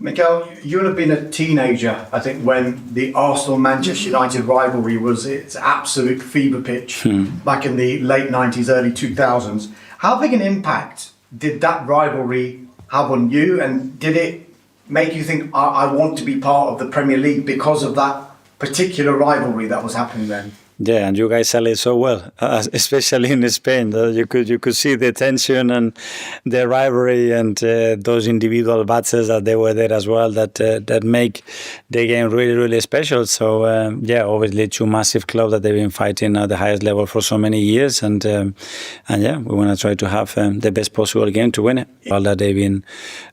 Mikel, you'll have been a teenager, I think, when the Arsenal-Manchester United rivalry was its absolute fever pitch back in the late 90s, early 2000s. How big an impact did that rivalry have on you, and did it make you think, I want to be part of the Premier League because of that particular rivalry that was happening then? Yeah, and you guys sell it so well, especially in Spain. You could see the tension and the rivalry and those individual battles that they were there as well that make the game really, really special. So obviously two massive clubs that they've been fighting at the highest level for so many years, and we want to try to have the best possible game to win it. All that they've been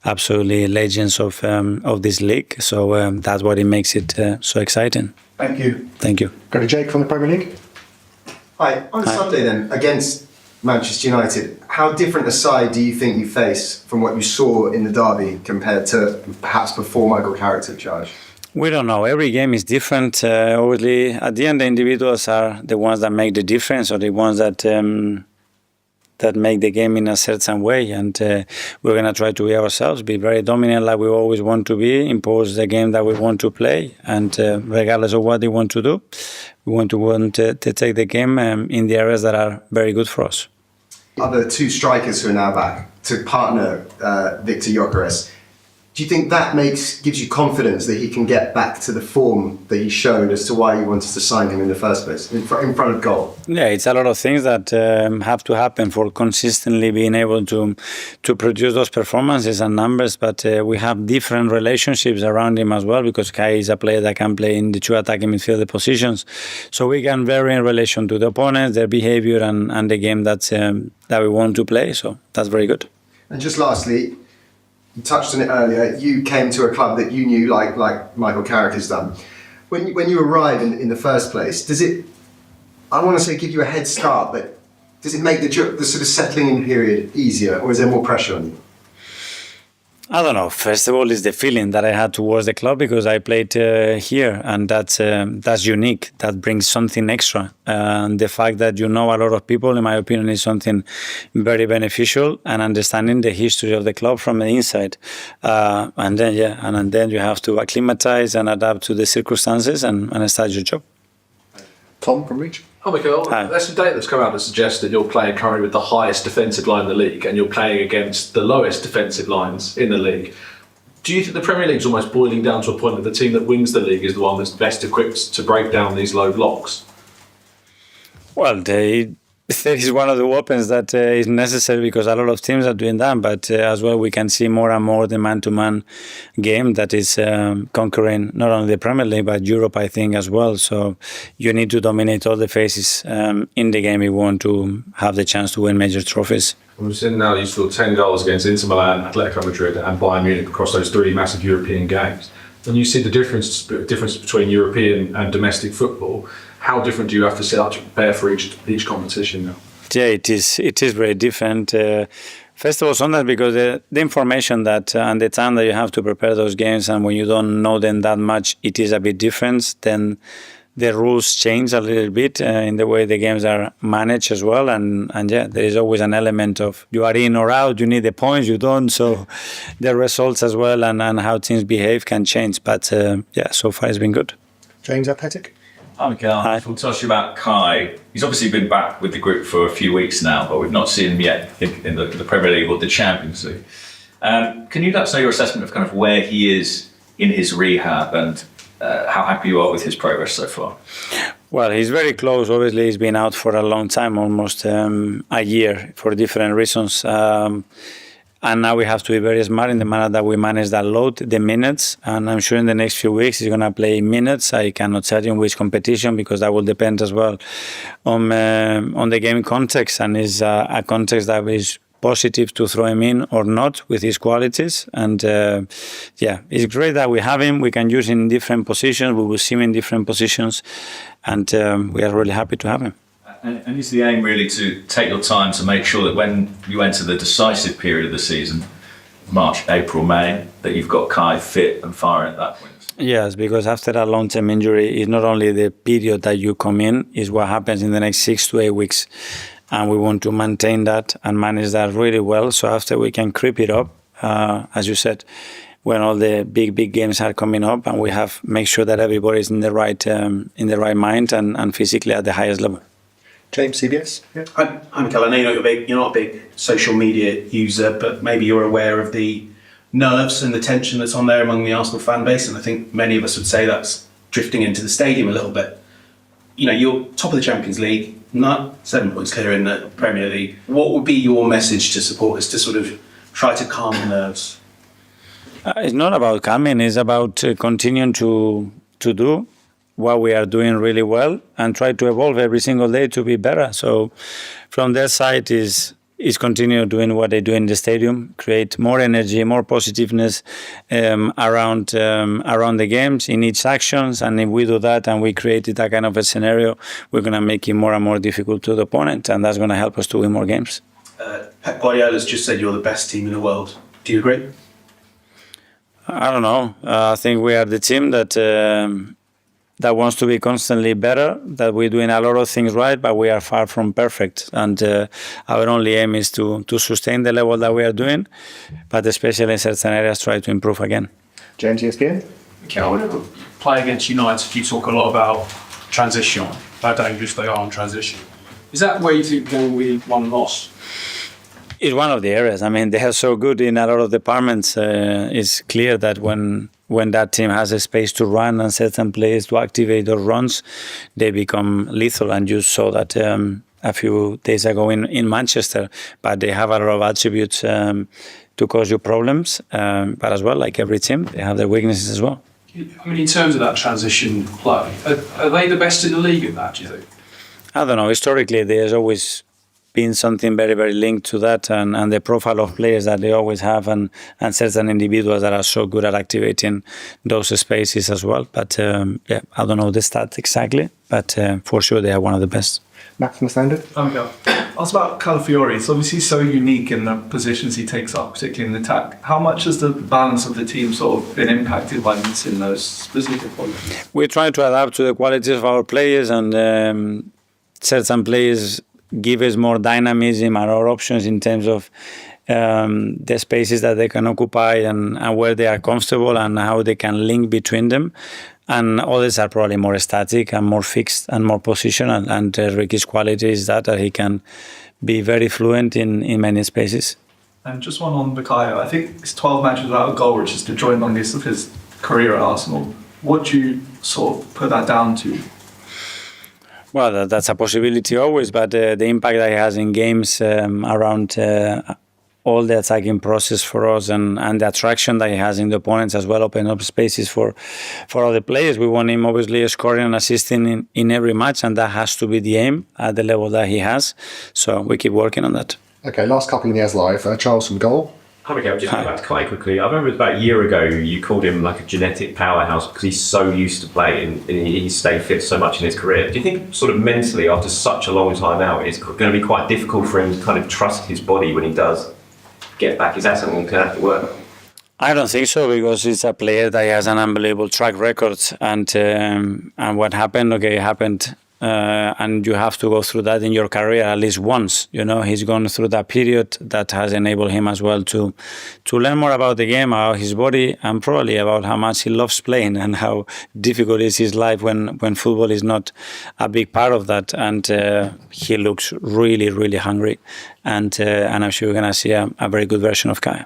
absolutely legends of this league. So that's what it makes it so exciting. Thank you. Thank you. Go to Jake from the Premier League. Hi. On Sunday then, against Manchester United, how different a side do you think you face from what you saw in the derby compared to perhaps before Michael Carrick took charge? We don't know. Every game is different. Obviously, at the end, the individuals are the ones that make the difference, or the ones that make the game in a certain way. And we're going to try to be ourselves, be very dominant like we always want to be, impose the game that we want to play. And regardless of what they want to do, we want to take the game in the areas that are very good for us. Other two strikers who are now back to partner Victor Gyökeres. Do you think that gives you confidence that he can get back to the form that he showed as to why you wanted to sign him in the first place, in front of goal? Yeah, it's a lot of things that have to happen for consistently being able to produce those performances and numbers. But we have different relationships around him as well, because Kai is a player that can play in the two attacking midfield positions. So we can vary in relation to the opponents, their behavior, and the game that we want to play. So that's very good. And just lastly, you touched on it earlier, you came to a club that you knew, like Michael Carrick has done. When you arrive in the first place, does it, I want to say, give you a head start, but does it make the sort of settling in period easier, or is there more pressure on you? I don't know. First of all, it's the feeling that I had towards the club, because I played here, and that's unique. That brings something extra. And the fact that you know a lot of people, in my opinion, is something very beneficial, and understanding the history of the club from the inside. And then you have to acclimatize and adapt to the circumstances and start your job. Tom from Reach. Hi, Mikel. There's some data that's come out that suggests that you're playing currently with the highest defensive line in the league, and you're playing against the lowest defensive lines in the league. Do you think the Premier League's almost boiling down to a point that the team that wins the league is the one that's best equipped to break down these low blocks? Well, that is one of the weapons that is necessary, because a lot of teams are doing that. But as well, we can see more and more the man-to-man game that is conquering not only the Premier League, but Europe, I think, as well. So you need to dominate all the phases in the game if you want to have the chance to win major trophies. We've seen now you scored 10 goals against Inter Milan, Atletico Madrid and Bayern Munich across those three massive European games. When you see the difference between European and domestic football, how different do you have to set up to prepare for each competition now? Yeah, it is very different. First of all, sometimes because the information that and the time that you have to prepare those games, and when you don't know them that much, it is a bit different. Then the rules change a little bit in the way the games are managed as well. And there is always an element of you are in or out, you need the points, you don't. So the results as well and how teams behave can change. But so far it's been good. James Athletic. Hi, Mikel. Hi. I'll tell you about Kai. He's obviously been back with the group for a few weeks now, but we've not seen him yet in the Premier League or the Champions League. Can you let us know your assessment of kind of where he is in his rehab and how happy you are with his progress so far? Well, he's very close. Obviously, he's been out for a long time, almost a year, for different reasons. And now we have to be very smart in the manner that we manage that load, the minutes. And I'm sure in the next few weeks he's going to play minutes. I cannot tell you in which competition, because that will depend as well on the game context. And it's a context that is positive to throw him in or not with his qualities. And it's great that we have him. We can use him in different positions. We will see him in different positions. And we are really happy to have him. And is the aim really to take your time to make sure that when you enter the decisive period of the season, March, April, May, that you've got Kai fit and firing at that point? Yes, because after a long-term injury, it's not only the period that you come in, it's what happens in the next 6 to 8 weeks. And we want to maintain that and manage that really well. So after we can creep it up, as you said, when all the big games are coming up, and we have make sure that everybody's in the right mind and physically at the highest level. James, CBS. Yeah. I'm Mikel. I know you're not a big social media user, but maybe you're aware of the nerves and the tension that's on there among the Arsenal fan base, and I think many of us would say that's drifting into the stadium a little bit. You know, you're top of the Champions League, not 7 points clear in the Premier League. What would be your message to supporters to sort of try to calm the nerves? It's not about calming, it's about continuing to do what we are doing really well and try to evolve every single day to be better. So from their side is continue doing what they do in the stadium, create more energy, more positiveness around the games in each actions. And if we do that and we create that kind of a scenario, we're going to make it more and more difficult to the opponent, and that's going to help us to win more games. Pep Guardiola's just said you're the best team in the world. Do you agree? I don't know. I think we are the team that wants to be constantly better, that we're doing a lot of things right, but we are far from perfect. And our only aim is to sustain the level that we are doing, but especially in certain areas, try to improve again. James, ESPN. Mikel, whenever you play against United, you talk a lot about transition, how dangerous they are on transition. Is that where you think there will be one loss? It's one of the areas. I mean, they are so good in a lot of departments. It's clear that when that team has a space to run and certain players to activate those runs, they become lethal. And you saw that a few days ago in Manchester. But they have a lot of attributes to cause you problems. But as well, like every team, they have their weaknesses as well. I mean, in terms of that transition play, are they the best in the league at that, do you think? I don't know. Historically, there's always been something very, very linked to that, and the profile of players that they always have, and certain individuals that are so good at activating those spaces as well. But yeah, I don't know the stats exactly, but for sure they are one of the best. Max from the Standard. Mikel. Ask about Calafiori. It's obviously so unique in the positions he takes up, particularly in the attack. How much has the balance of the team sort of been impacted by missing those specific qualities? We try to adapt to the qualities of our players, and certain players give us more dynamism and more options in terms of the spaces that they can occupy and where they are comfortable and how they can link between them. And others are probably more static and more fixed and more positional. And Ricky's quality is that he can be very fluent in many spaces. And just one on Bukayo. I think it's 12 matches without a goal, which is the joint longest of his career at Arsenal. What do you sort of put that down to? Well, that's a possibility always, but the impact that he has in games around all the attacking process for us and the attraction that he has in the opponents as well, open up spaces for other players. We want him obviously scoring and assisting in every match, and that has to be the aim at the level that he has. So we keep working on that. Okay, last couple in the As Live. Charles from goal. Hi, Mikel. Just go back to quite quickly. I remember about a year ago you called him like a genetic powerhouse because he's so used to playing and he's stayed fit so much in his career. Do you think sort of mentally after such a long time out it's going to be quite difficult for him to kind of trust his body when he does get back? Is that something he's going to have to work on? I don't think so, because he's a player that has an unbelievable track record, and what happened, okay, it happened. And you have to go through that in your career at least once. You know, he's gone through that period that has enabled him as well to learn more about the game, about his body, and probably about how much he loves playing and how difficult is his life when football is not a big part of that. And he looks really, really hungry. And I'm sure we're going to see a very good version of Kai.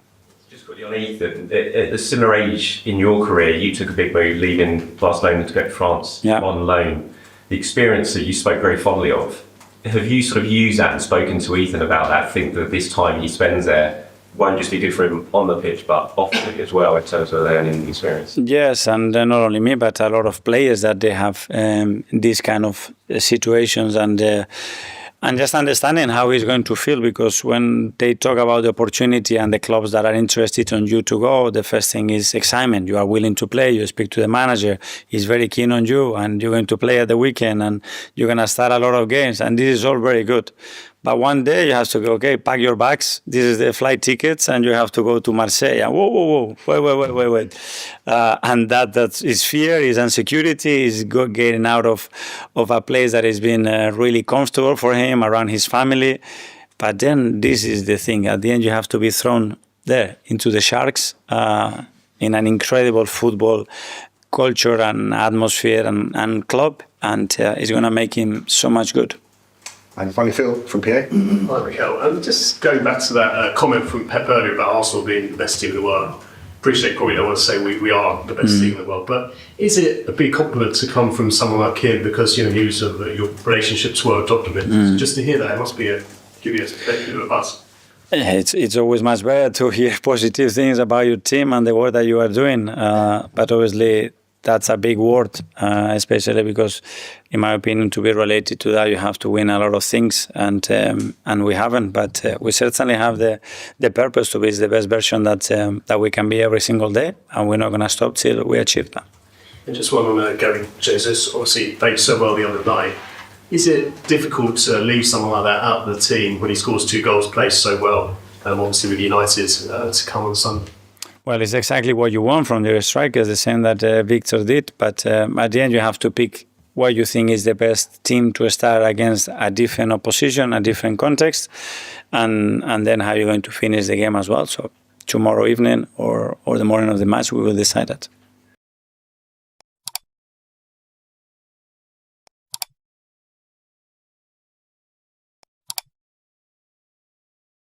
Just quickly on Ethan, at a similar age in your career, you took a big move leaving Barcelona to go to France on loan. The experience that you spoke very fondly of, have you sort of used that and spoken to Ethan about that? Think that this time he spends there won't just be good for him on the pitch, but off the pitch as well in terms of learning experience? Yes, and not only me, but a lot of players that they have these kind of situations, and just understanding how he's going to feel, because when they talk about the opportunity and the clubs that are interested in you to go, the first thing is excitement. You are willing to play, you speak to the manager, he's very keen on you, and you're going to play at the weekend, and you're going to start a lot of games, and this is all very good. But one day you have to go, okay, pack your bags. This is the flight tickets, and you have to go to Marseille. And whoa, wait. And that is fear, is insecurity, is getting out of a place that has been really comfortable for him, around his family. But then this is the thing. At the end, you have to be thrown there into the sharks. in an incredible football culture and atmosphere and club, and it's going to make him so much good. And finally, Phil from PA. Hi, Mikel. And just going back to that comment from Pep earlier about Arsenal being the best team in the world. Appreciate probably don't want to say we are the best team in the world, but is it a big compliment to come from someone like him because he was your relationships were documented? Just to hear that, it must be give you a perspective of us. It's always much better to hear positive things about your team and the work that you are doing, but obviously that's a big word, especially because, in my opinion, to be related to that, you have to win a lot of things, and we haven't. But we certainly have the purpose to be the best version that we can be every single day, and we're not going to stop till we achieve that. And just one on Gary Jesus, obviously played so well the other night. Is it difficult to leave someone like that out of the team when he scores 2 goals, plays so well, obviously with United, to come on Sunday? Well, it's exactly what you want from your strikers, the same that Victor did. But at the end, you have to pick what you think is the best team to start against a different opposition, a different context, and then how you're going to finish the game as well. So tomorrow evening or the morning of the match, we will decide that.